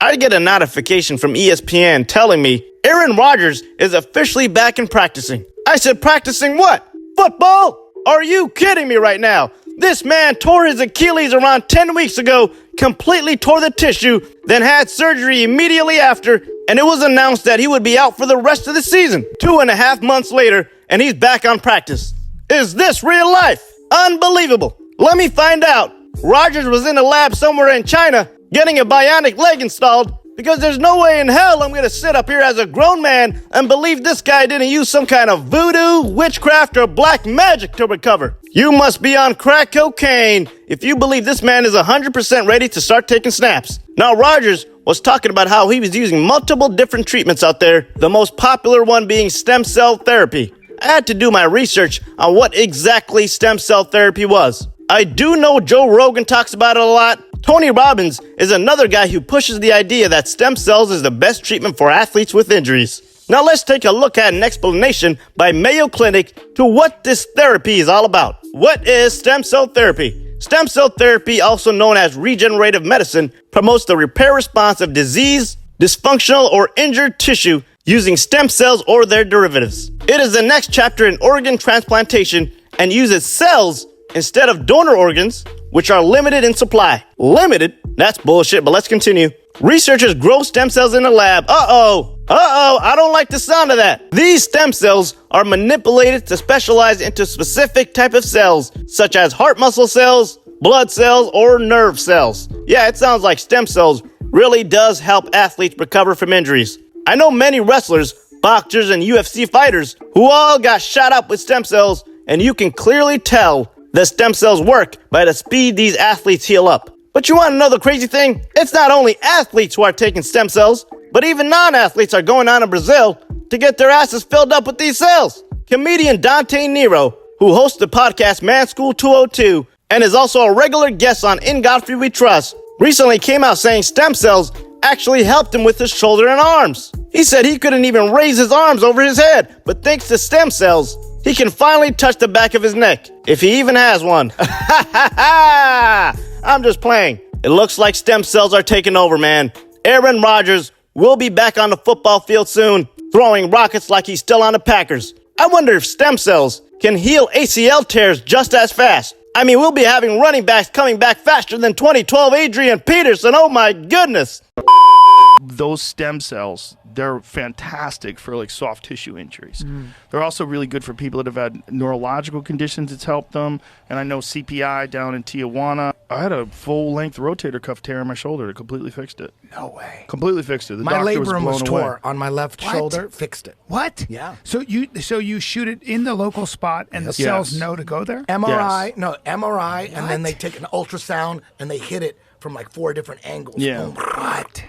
I get a notification from ESPN telling me Aaron Rodgers is officially back and practicing. I said, practicing what? Football? Are you kidding me right now? This man tore his Achilles around 10 weeks ago, completely tore the tissue, then had surgery immediately after, and it was announced that he would be out for the rest of the season. 2.5 months later, and he's back on practice. Is this real life? Unbelievable. Let me find out. Rodgers was in a lab somewhere in China getting a bionic leg installed, because there's no way in hell I'm going to sit up here as a grown man and believe this guy didn't use some kind of voodoo, witchcraft, or black magic to recover. You must be on crack cocaine if you believe this man is 100% ready to start taking snaps. Now, Rodgers was talking about how he was using multiple different treatments out there, the most popular one being stem cell therapy. I had to do my research on what exactly stem cell therapy was. I do know Joe Rogan talks about it a lot. Tony Robbins is another guy who pushes the idea that stem cells is the best treatment for athletes with injuries. Now let's take a look at an explanation by Mayo Clinic to what this therapy is all about. What is stem cell therapy? Stem cell therapy, also known as regenerative medicine, promotes the repair response of diseased, dysfunctional, or injured tissue using stem cells or their derivatives. It is the next chapter in organ transplantation and uses cells instead of donor organs, which are limited in supply. Limited? That's bullshit, but let's continue. Researchers grow stem cells in a lab. I don't like the sound of that. These stem cells are manipulated to specialize into specific type of cells, such as heart muscle cells, blood cells, or nerve cells. Yeah, it sounds like stem cells really does help athletes recover from injuries. I know many wrestlers, boxers, and UFC fighters who all got shot up with stem cells, and you can clearly tell the stem cells work by the speed these athletes heal up. But you want to know the crazy thing? It's not only athletes who are taking stem cells, but even non-athletes are going on to Brazil to get their asses filled up with these cells. Comedian Dante Nero, who hosts the podcast Man School 202 and is also a regular guest on In Godfrey We Trust, recently came out saying stem cells actually helped him with his shoulder and arms. He said he couldn't even raise his arms over his head, but thanks to stem cells, he can finally touch the back of his neck, if he even has one. I'm just playing. It looks like stem cells are taking over, man. Aaron Rodgers will be back on the football field soon, throwing rockets like he's still on the Packers. I wonder if stem cells can heal ACL tears just as fast. I mean, we'll be having running backs coming back faster than 2012 Adrian Peterson. Oh my goodness. Those stem cells, they're fantastic for like soft tissue injuries. They're also really good for people that have had neurological conditions. It's helped them. And I know CPI down in Tijuana, I had a full-length rotator cuff tear in my shoulder. It completely fixed it. No way. Completely fixed it. The My doctor was labrum blown was away. tore on my left shoulder. Fixed it. What? Yeah. So you shoot it in the local spot, and the cells know to go there. MRI, Yes. no MRI, and then they take an ultrasound and they hit it from like 4 different angles. Yeah. Boom. What?